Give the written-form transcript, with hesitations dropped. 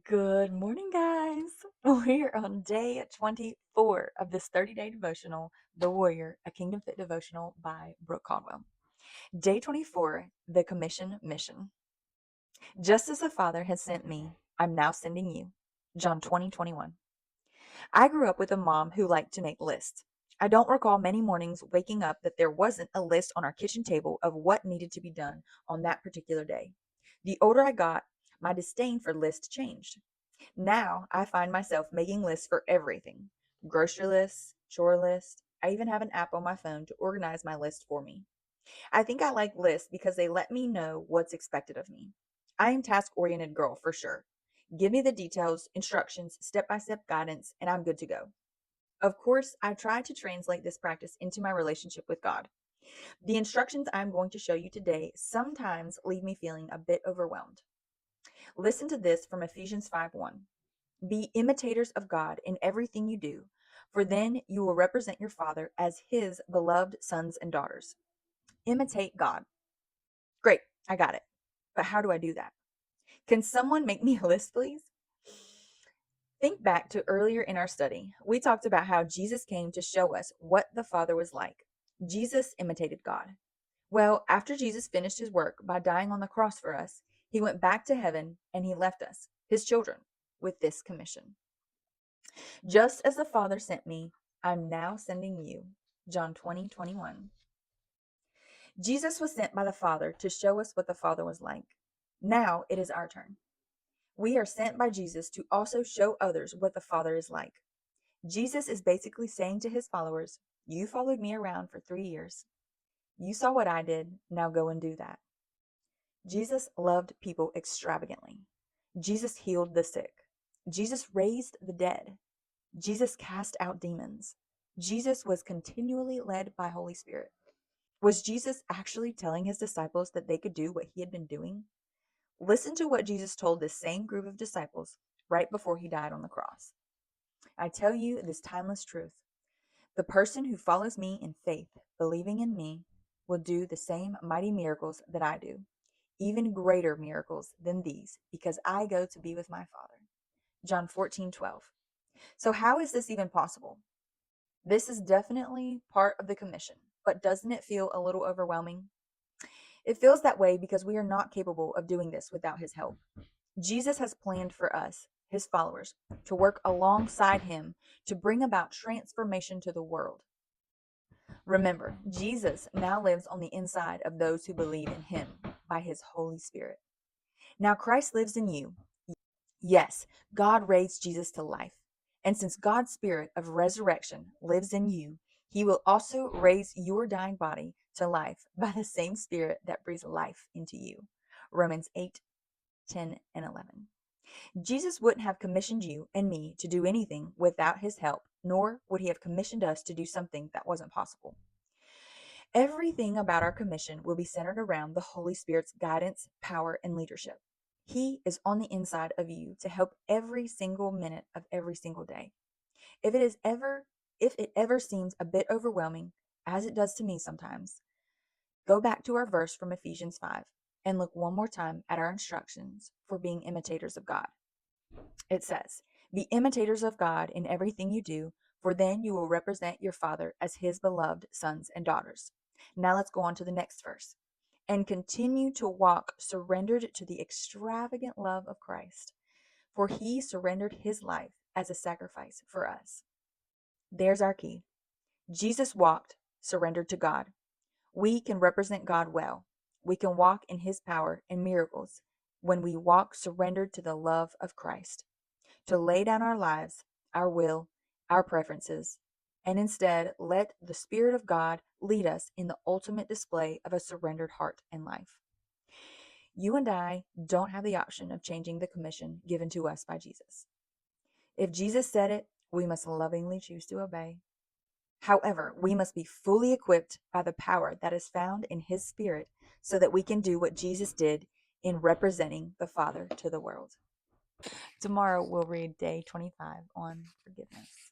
Good morning, guys. We're on day 24 of this 30-day devotional, The Warrior, a Kingdom Fit devotional by Brooke Caldwell. Day 24, The Commission Mission. Just as the Father has sent me, I'm now sending you. John 20:21. I grew up with a mom who liked to make lists. I don't recall many mornings waking up that there wasn't a list on our kitchen table of what needed to be done on that particular day. The older I got, my disdain for lists changed. Now I find myself making lists for everything: grocery lists, chore lists. I even have an app on my phone to organize my list for me. I think I like lists because they let me know what's expected of me. I am task oriented girl for sure. Give me the details, instructions, step by step guidance, and I'm good to go. Of course, I try to translate this practice into my relationship with God. The instructions I'm going to show you today sometimes leave me feeling a bit overwhelmed. Listen to this from Ephesians 5:1. Be imitators of God in everything you do, for then you will represent your Father as His beloved sons and daughters. Imitate God. Great, I got it. But how do I do that? Can someone make me a list, please? Think back to earlier in our study. We talked about how Jesus came to show us what the Father was like. Jesus imitated God. Well, after Jesus finished his work by dying on the cross for us, he went back to heaven and he left us, his children, with this commission. Just as the Father sent me, I'm now sending you. John 20:21. Jesus was sent by the Father to show us what the Father was like. Now it is our turn. We are sent by Jesus to also show others what the Father is like. Jesus is basically saying to his followers, you followed me around for 3 years. You saw what I did. Now go and do that. Jesus loved people extravagantly. Jesus healed the sick. Jesus raised the dead. Jesus cast out demons. Jesus was continually led by Holy Spirit. Was Jesus actually telling his disciples that they could do what he had been doing? Listen to what Jesus told this same group of disciples right before he died on the cross. I tell you this timeless truth. The person who follows me in faith, believing in me, will do the same mighty miracles that I do, even greater miracles than these, because I go to be with my Father. John 14:12. So how is this even possible? This is definitely part of the commission, but doesn't it feel a little overwhelming? It feels that way because we are not capable of doing this without his help. Jesus has planned for us, his followers, to work alongside him to bring about transformation to the world. Remember, Jesus now lives on the inside of those who believe in him by his Holy Spirit. Now Christ lives in you. Yes, God raised Jesus to life. And since God's spirit of resurrection lives in you, he will also raise your dying body to life by the same spirit that breathes life into you. Romans 8:10 and 11. Jesus wouldn't have commissioned you and me to do anything without his help, nor would he have commissioned us to do something that wasn't possible. Everything about our commission will be centered around the Holy Spirit's guidance, power, and leadership. He is on the inside of you to help every single minute of every single day. If it is ever if it ever seems a bit overwhelming, as it does to me sometimes, go back to our verse from Ephesians 5 and look one more time at our instructions for being imitators of God. It says, "Be imitators of God in everything you do, for then you will represent your Father as his beloved sons and daughters." Now let's go on to the next verse. "And continue to walk surrendered to the extravagant love of Christ, for he surrendered his life as a sacrifice for us." There's our key. Jesus walked surrendered to God. We can represent God well. We can walk in his power and miracles when we walk surrendered to the love of Christ, to lay down our lives, our will, our preferences, and instead let the Spirit of God lead us in the ultimate display of a surrendered heart and life. You and I don't have the option of changing the commission given to us by Jesus. If Jesus said it, we must lovingly choose to obey. However, we must be fully equipped by the power that is found in his Spirit so that we can do what Jesus did in representing the Father to the world. Tomorrow we'll read day 25 on forgiveness.